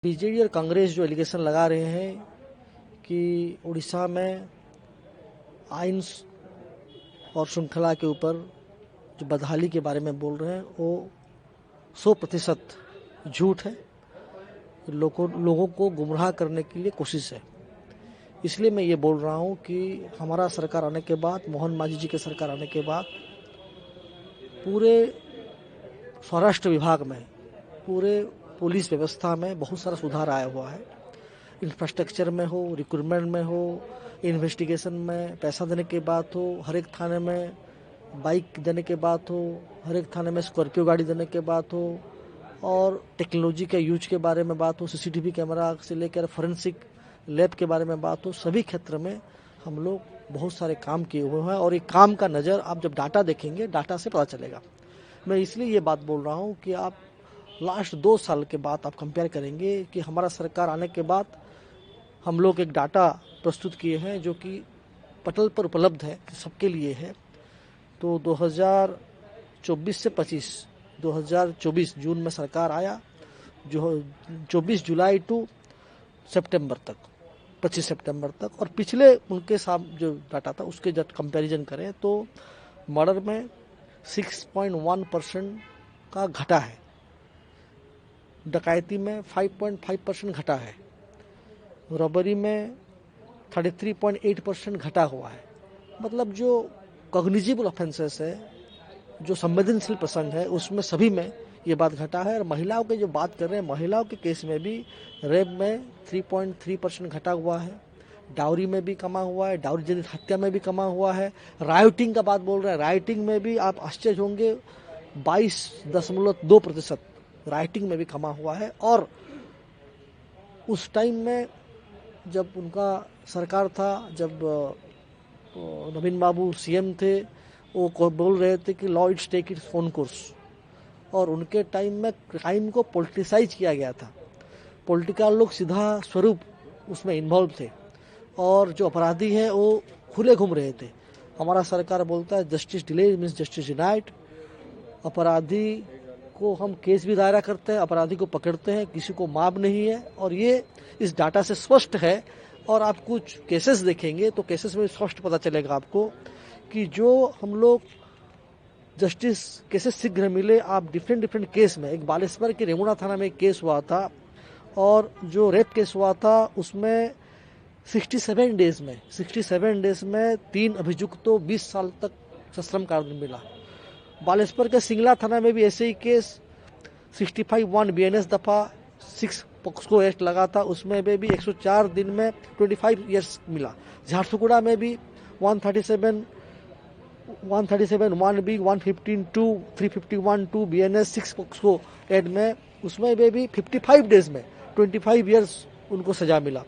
BJD और कांग्रेस जो allegation लगा रहे हैं कि उड़ीसा में आइन और श्रृंखला के ऊपर जो बदहाली के बारे में बोल रहे हैं वो 100% झूठ है। लोगों को गुमराह करने के लिए कोशिश है। इसलिए मैं ये बोल रहा हूँ कि हमारा सरकार आने के बाद, मोहन मांझी जी के सरकार आने के बाद पूरे स्वराष्ट्र विभाग में, पूरे पुलिस व्यवस्था में बहुत सारा सुधार आया हुआ है। इंफ्रास्ट्रक्चर में हो, रिक्रूटमेंट में हो, इन्वेस्टिगेशन में पैसा देने की बात हो, हर एक थाने में बाइक देने की बात हो, हर एक थाने में स्कॉर्पियो गाड़ी देने की बात हो, और टेक्नोलॉजी के यूज के बारे में बात हो, सीसीटीवी कैमरा से लेकर फोरेंसिक लैब के बारे में बात हो, सभी क्षेत्र में हम लोग बहुत सारे काम किए हुए हैं। और एक काम का नज़र आप जब डाटा देखेंगे, डाटा से पता चलेगा। मैं इसलिए ये बात बोल रहा हूँ कि आप लास्ट 2 साल के बाद आप कंपेयर करेंगे कि हमारा सरकार आने के बाद हम लोग एक डाटा प्रस्तुत किए हैं जो कि पटल पर उपलब्ध है, सबके लिए है। तो 2024 से 25, 2024 जून में सरकार आया, जो 24 जुलाई टू सितंबर तक, 25 सितंबर तक, और पिछले उनके साथ जो डाटा था उसके जब कंपैरिजन करें तो मर्डर में 6.1% का घटा है, डकैती में 5.5% घटा है, रॉबरी में 33.8% घटा हुआ है। मतलब जो कॉग्निजिबल ऑफेंसेस है, जो संवेदनशील प्रसंग है, उसमें सभी में ये बात घटा है। और महिलाओं की जो बात कर रहे हैं, महिलाओं के केस में भी रेप में 3.3% घटा हुआ है, डाउरी में भी कमा हुआ है, डाउरी जनित हत्या में भी कमा हुआ है। राइटिंग का बात बोल रहे हैं, राइटिंग में भी आप आश्चर्य होंगे 22.2% राइटिंग में भी कमा हुआ है। और उस टाइम में जब उनका सरकार था, जब नवीन बाबू सीएम थे, वो बोल रहे थे कि law its take its own course, और उनके टाइम में क्राइम को पॉलिटिसाइज किया गया था। पॉलिटिकल लोग सीधा स्वरूप उसमें इन्वॉल्व थे, और जो अपराधी हैं वो खुले घूम रहे थे। हमारा सरकार बोलता है justice delay means justice denied. अपराधी को हम केस भी दायरा करते हैं, अपराधी को पकड़ते हैं, किसी को माफ नहीं है। और ये इस डाटा से स्पष्ट है। और आप कुछ केसेस देखेंगे तो केसेस में स्पष्ट पता चलेगा आपको कि जो हम लोग जस्टिस केसेस शीघ्र मिले। आप डिफरेंट केस में, एक बालेश्वर के रेमुणा थाना में एक केस हुआ था, और जो रेप केस हुआ था उसमें 67 डेज में 3 अभियुक्तों 20 साल तक सश्रम कारादंड मिला। बालेश्वर के सिंगला थाना में भी ऐसे ही केस 65(1) BNS दफा 6 पॉक्सो एक्ट लगा था, उसमें भी 104 दिन में 25 ईयर्स मिला। झारसुगुड़ा में भी 137(1)B, 115(2), 351(2) BNS 6 पॉक्सो एक्ट में, उसमें भी 55 डेज में 25 ईयर्स उनको सजा मिला।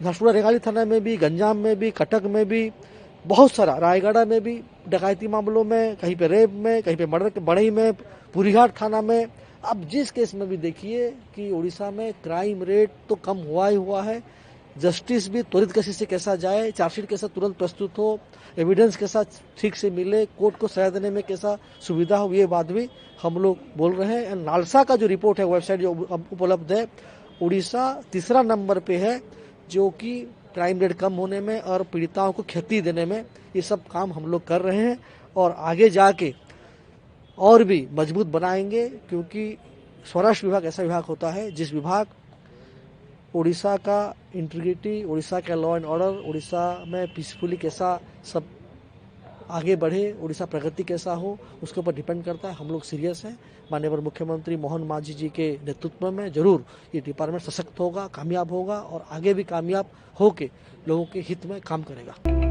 झारसुगुड़ा रेंगाली थाना में भी, गंजाम में भी, कटक में भी, बहुत सारा, रायगढ़ में भी डकैती मामलों में, कहीं पे रेप में, कहीं पे मर्डर के, बड़ई में, पुरीघाट थाना में। अब जिस केस में भी देखिए कि उड़ीसा में क्राइम रेट तो कम हुआ ही हुआ है। जस्टिस भी त्वरित गति से कैसा जाए, चार्जशीट कैसा तुरंत प्रस्तुत हो, एविडेंस कैसा ठीक से मिले, कोर्ट को सजा देने में कैसा सुविधा हो, ये बात भी हम लोग बोल रहे हैं। नालसा का जो रिपोर्ट है, वेबसाइट जो उपलब्ध है, उड़ीसा तीसरा नंबर पे है जो कि क्राइम रेट कम होने में और पीड़िताओं को क्षति देने में। ये सब काम हम लोग कर रहे हैं और आगे जाके और भी मजबूत बनाएंगे, क्योंकि स्वराष्ट्र विभाग ऐसा विभाग होता है जिस विभाग उड़ीसा का इंटीग्रिटी, उड़ीसा का लॉ एंड ऑर्डर, उड़ीसा में पीसफुली कैसा सब आगे बढ़े, उड़ीसा प्रगति कैसा हो, उसके ऊपर डिपेंड करता है। हम लोग सीरियस हैं। माननीय मुख्यमंत्री मोहन मांझी जी के नेतृत्व में जरूर ये डिपार्टमेंट सशक्त होगा, कामयाब होगा, और आगे भी कामयाब होके लोगों के हित में काम करेगा।